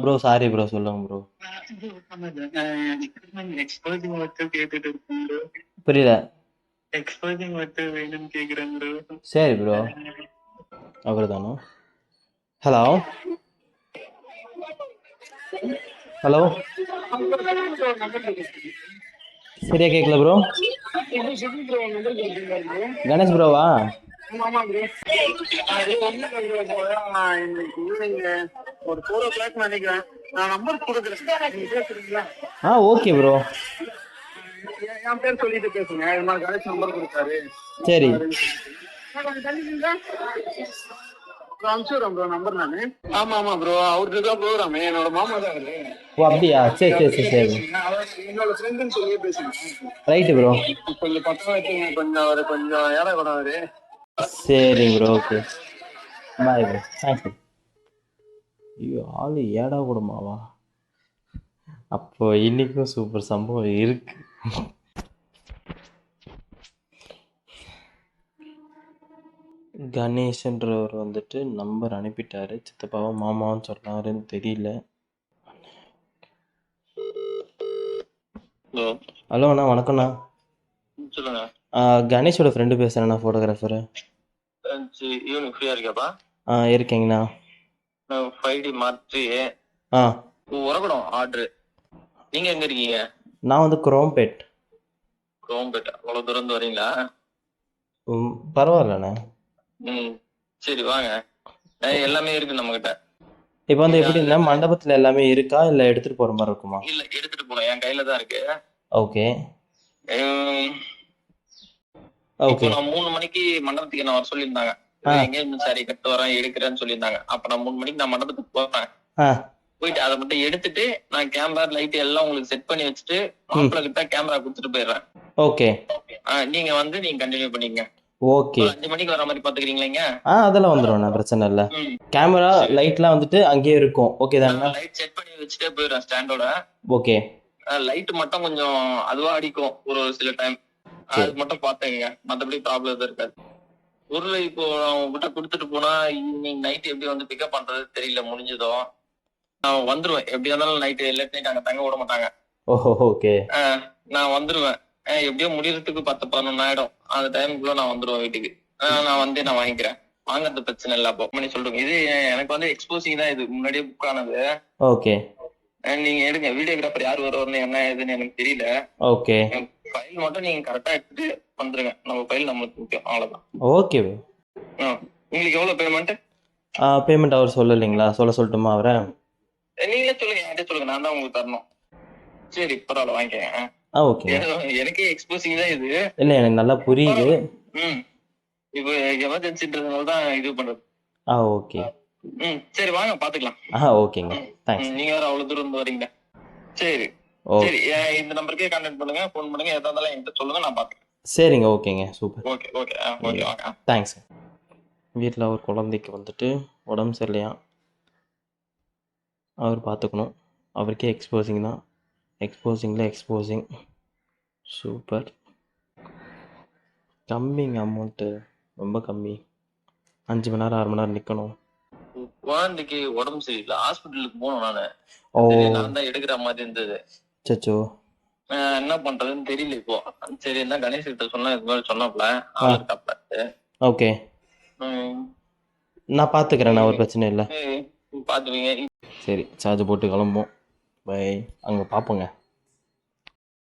Bro sorry bro சொல்லுங்க bro. Exposing மட்டும் கேட்டுட்டு இருக்கேன் ப்ரோ. புரியல. எக்ஸ்போசிங் மட்டும் வேணும்னு கேக்குறேன் ப்ரோ. சரி ப்ரோ. அவர் தானோ? ஹலோ ஹலோ, சரியா கேட்கல ப்ரோ. கணேஷ் ப்ரோவா? ஒரு 4 o'clock நினைக்கிறேன். நான் நம்பர் கொடுக்குறேன். Okay bro. என் பேர் சொல்லிட்டு பேசுங்க. இது மாதிரி கணேஷ் நம்பர் கொடுத்தாரு. சரி அனுப்பிச்சுடுறேன் ப்ரோ நம்பர் நானு. ஆமா ஆமா ப்ரோ, அவருக்கு தான் ப்ரோக்ராம். என்னோட மாமா தான் அவரு. ஓ அப்படியா? சரி சரி சரி சரி என்னோட ஃப்ரெண்டுன்னு சொல்லியே பேசுங்க. Right bro. கொஞ்சம் பக்கம் வச்சுங்க. கொஞ்சம் அவரு கொஞ்சம் ஏழை கூட அவரு. சரிங்க bro, okay bye bro, thanks bro. ஐயோ ஆளு ஏடா கூடமாவா? அப்போ இன்னைக்கும் சூப்பர் சம்பவம் இருக்கு. கணேஷ்ன்றவர் வந்துட்டு நம்பர் அனுப்பிட்டாரு. சித்தப்பாவும் மாமாவும் சொன்னாருன்னு தெரியல. ஹலோ அண்ணா, வணக்கம்ண்ணா. சொல்லுங்க. கணேஷோட ஃப்ரெண்டு பேசுகிறேண்ணா, ஃபோட்டோகிராஃபரு. ஈவினிங் ஃப்ரீயா இருக்காப்பா? இருக்கீங்கண்ணா. 5D Mark III Uragadam order. நீங்க எங்க இருக்கீங்க? நான் வந்து குரோம்பேட். குரோம்பேட் அவ்வளவு தூரம் வரீங்களா? பரவாயில்லண்ணே. சரி வாங்க, எல்லாமே இருக்கு நம்ம கிட்ட. இப்போ வந்து எப்படின்னா மண்டபத்தில் எல்லாமே இருக்கா இல்லை எடுத்துகிட்டு போகிற மாதிரி இருக்குமா? இல்ல எடுத்துட்டு போலாம், என் கையில தான் இருக்கு. ஓகே இப்போ நான் 3 மணிக்கு மண்டபத்துக்கு என்ன வர சொல்லியிருந்தாங்க. எங்கேஜ்மெண்ட் சாரி கட்டு வரேன் எடுக்கிறேன்னு சொல்லியிருந்தாங்க. அப்ப நான் 3 மணிக்கு நான் மண்டபத்துக்கு போறேன். போயிட்டு அதை மட்டும் எடுத்துட்டு நான் கேமரா லைட் எல்லாம் உங்களுக்கு செட் பண்ணி வச்சுட்டு மாப்பிள்ள கிட்ட கேமரா கொடுத்துட்டு போயிடுறேன். ஓகே நீங்க வந்து நீங்க கண்டினியூ பண்ணீங்க. ஓகே 5 மணிக்கு வர மாதிரி பாத்துக்கிறீங்களா? அதெல்லாம் வந்துடும், பிரச்சனை இல்லை. கேமரா லைட்லாம் வந்துட்டு அங்கேயே இருக்கும். ஓகே தானே? லைட் செட் பண்ணி வச்சுட்டே போயிடுறேன் ஸ்டாண்டோட. ஓகே லைட் மட்டும் கொஞ்சம் அதுவா அடிக்கும் ஒரு சில டைம், அது மட்டும் பாத்துங்க. மத்தபடி ப்ராப்ளம் எதுவும் இருக்காது. பொருள் இப்போ உங்ககிட்ட கொடுத்துட்டு போனா ஈவினிங் நைட் எப்படி வந்து பிக்கப் பண்றது தெரியல. முடிஞ்சதும் நான் வந்துருவேன். எப்படியா இருந்தாலும் நைட் லேட் நைட் அங்க தங்க விட மாட்டாங்க. ஓகே நான் வந்துருவேன். எப்படியோ முடியறதுக்கு 10-11 ஆயிடும். அந்த டைமுக்குள்ள நான் வந்துருவேன் வீட்டுக்கு. நான் வந்து நான் வாங்கிக்கிறேன். வாங்கறது பிரச்சனை இல்ல. அப்போ பண்ணி சொல்றேன். இது எனக்கு வந்து எக்ஸ்போசிங் தான். இது முன்னாடியே புக் ஆனது. ஓகே நீங்க எடுங்க. வீடியோகிராஃபர் யார் வருவாருன்னு என்ன ஏதுன்னு எனக்கு தெரியல. ஓகே ஃபைல் மட்டும் நீங்க கரெக்டா எடுத்துட்டு வந்துருங்க. நம்ம ஃபைல் நம்மளுக்கு முக்கியம், அவ்வளவுதான். ஓகே உங்களுக்கு எவ்வளவு பேமெண்ட்? பேமெண்ட் அவர் சொல்லலைங்களா? சொல்லட்டுமா அவரை? நீங்களே சொல்லுங்க, என்கிட்ட சொல்லுங்க, நான் தான் உங்களுக்கு தரணும். சரி பரவாயில்ல, வாங்கிக்கங்க. ஓகே எனக்கே எக்ஸ்போசிங் தான் இது. இல்லை எனக்கு நல்லா புரியுது. இப்போ எமர்ஜென்சின்றதுனால தான் இது பண்றது. ஓகே சரி வாங்க பாத்துக்கலாம். ஓகேங்க, தேங்க்ஸ். நீங்க வேற அவ்வளவு தூரம் இருந்து வரீங்க. சரி சரி, இந்த நம்பருக்கே கான்டாக்ட் பண்ணுங்க, ஃபோன் பண்ணுங்க, எதா இருந்தாலும் என்கிட்ட சொல்லுங்க, நான் பாத்துக்கிறேன். சரிங்க, ஓகேங்க, சூப்பர். ஓகே ஓகே ஓகே வாங்க. தேங்க்ஸ். வீட்டில் ஒரு குழந்தைக்கு வந்துட்டு உடம்பு சரியில்லையா, அவர் பார்த்துக்கணும். அவருக்கே எக்ஸ்போசிங் தான். Exposing super. கம்மிங்க அமௌண்ட்டு, ரொம்ப கம்மி. 5 மணி நேரம் 6 மணி நேரம் நிற்கணும். குழந்தைக்கு உடம்பு சரியில்லை, ஹாஸ்பிட்டலுக்கு போகணும். நான் தான் எடுக்கிற மாதிரி இருந்தது. சச்சோ, என்ன பண்றதுன்னு தெரியல இப்போ. சரி என்ன கணேஷ் கிட்ட சொன்னா இது மாதிரி சொன்னாப்ல. ஓகே நான் பார்த்துக்கிறேன், ஒரு பிரச்சனை இல்லை. பாத்துவீங்க. சரி, சார்ஜ் போட்டு கிளம்புவோம். பை, அங்கே பார்ப்போங்க.